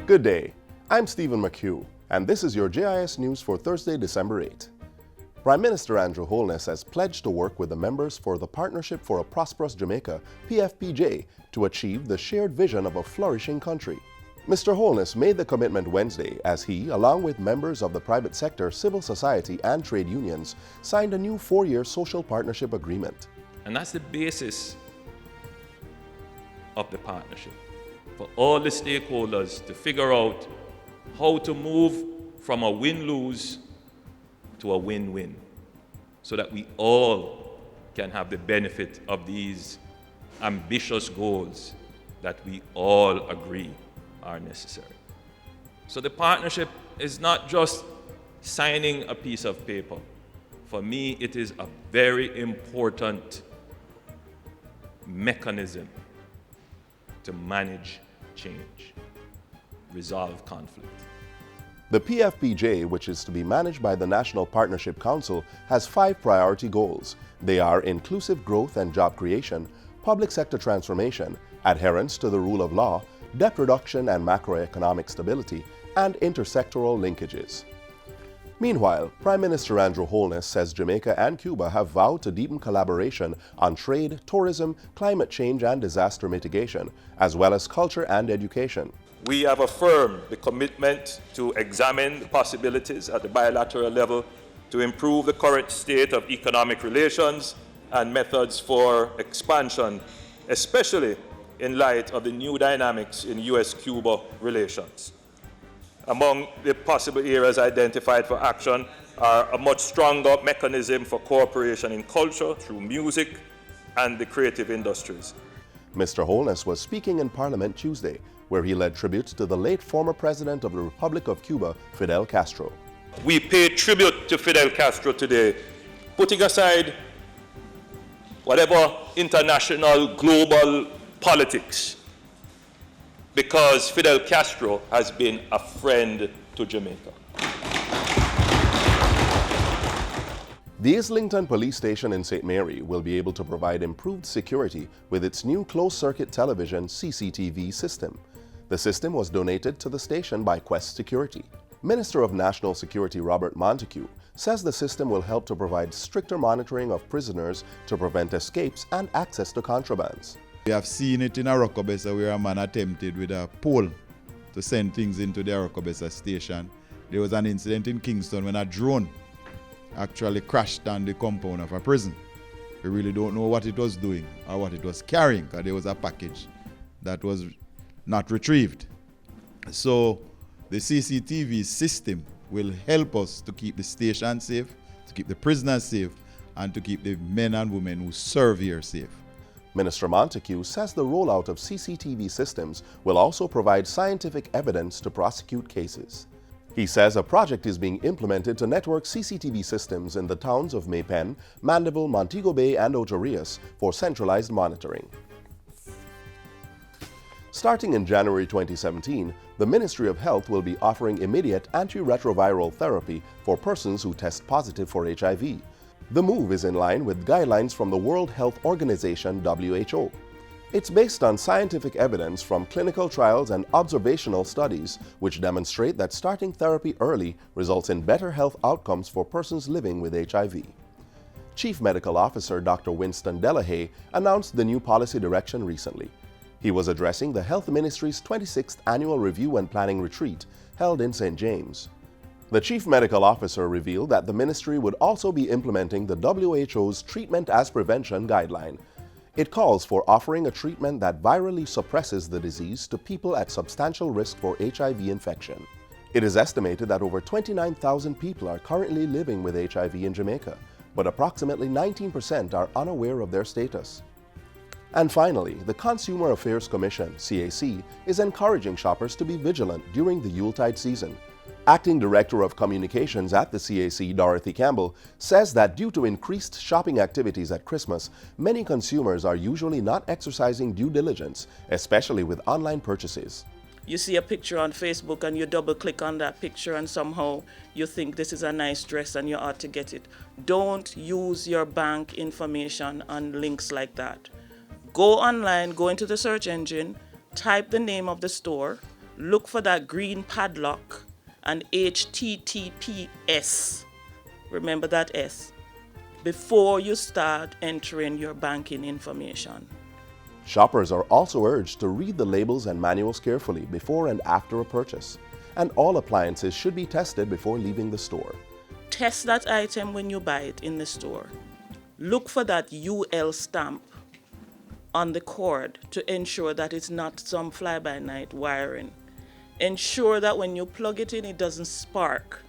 Good day, I'm Stephen McHugh, and this is your JIS news for Thursday, December 8. Prime Minister Andrew Holness has pledged to work with the members for the Partnership for a Prosperous Jamaica, PFPJ, to achieve the shared vision of a flourishing country. Mr. Holness made the commitment Wednesday as he, along with members of the private sector, civil society, and trade unions, signed a new 4-year social partnership agreement. And that's the basis of the partnership, for all the stakeholders to figure out how to move from a win-lose to a win-win, so that we all can have the benefit of these ambitious goals that we all agree are necessary. So the partnership is not just signing a piece of paper. For me, it is a very important mechanism to manage change, resolve conflict. The PFPJ, which is to be managed by the National Partnership Council, has 5 priority goals. They are inclusive growth and job creation, public sector transformation, adherence to the rule of law, debt reduction and macroeconomic stability, and intersectoral linkages. Meanwhile, Prime Minister Andrew Holness says Jamaica and Cuba have vowed to deepen collaboration on trade, tourism, climate change and disaster mitigation, as well as culture and education. We have affirmed the commitment to examine the possibilities at the bilateral level to improve the current state of economic relations and methods for expansion, especially in light of the new dynamics in U.S.-Cuba relations. Among the possible areas identified for action are a much stronger mechanism for cooperation in culture through music and the creative industries. Mr. Holness was speaking in Parliament Tuesday, where he led tribute to the late former president of the Republic of Cuba, Fidel Castro. We pay tribute to Fidel Castro today, putting aside whatever international, global politics, because Fidel Castro has been a friend to Jamaica. The Islington police station in St. Mary will be able to provide improved security with its new closed-circuit television CCTV system. The system was donated to the station by Quest Security. Minister of National Security Robert Montego says the system will help to provide stricter monitoring of prisoners to prevent escapes and access to contrabands. We have seen it in Arokobesa where a man attempted with a pole to send things into the Arokobesa station. There was an incident in Kingston when a drone actually crashed on the compound of a prison. We really don't know what it was doing or what it was carrying, because there was a package that was not retrieved. So the CCTV system will help us to keep the station safe, to keep the prisoners safe, and to keep the men and women who serve here safe. Minister Montego says the rollout of CCTV systems will also provide scientific evidence to prosecute cases. He says a project is being implemented to network CCTV systems in the towns of Maypen, Mandeville, Montego Bay, and Ocho Rios for centralized monitoring. Starting in January 2017, the Ministry of Health will be offering immediate antiretroviral therapy for persons who test positive for HIV. The move is in line with guidelines from the World Health Organization, WHO. It's based on scientific evidence from clinical trials and observational studies, which demonstrate that starting therapy early results in better health outcomes for persons living with HIV. Chief Medical Officer Dr. Winston Delahaye announced the new policy direction recently. He was addressing the Health Ministry's 26th Annual Review and Planning Retreat held in St. James. The Chief Medical Officer revealed that the ministry would also be implementing the WHO's Treatment as Prevention guideline. It calls for offering a treatment that virally suppresses the disease to people at substantial risk for HIV infection. It is estimated that over 29,000 people are currently living with HIV in Jamaica, but approximately 19% are unaware of their status. And finally, the Consumer Affairs Commission, CAC, is encouraging shoppers to be vigilant during the Yuletide season. Acting Director of Communications at the CAC, Dorothy Campbell, says that due to increased shopping activities at Christmas, many consumers are usually not exercising due diligence, especially with online purchases. You see a picture on Facebook and you double click on that picture and somehow you think this is a nice dress and you ought to get it. Don't use your bank information on links like that. Go online, go into the search engine, type the name of the store, look for that green padlock and HTTPS, remember that S, before you start entering your banking information. Shoppers are also urged to read the labels and manuals carefully before and after a purchase, and all appliances should be tested before leaving the store. Test that item when you buy it in the store. Look for that UL stamp on the cord to ensure that it's not some fly-by-night wiring. Ensure that when you plug it in, it doesn't spark.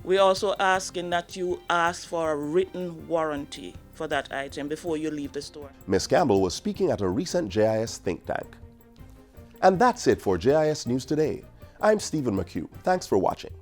We're also asking that you ask for a written warranty for that item before you leave the store. Ms. Campbell was speaking at a recent JIS think tank. And that's it for JIS News Today. I'm Stephen McHugh. Thanks for watching.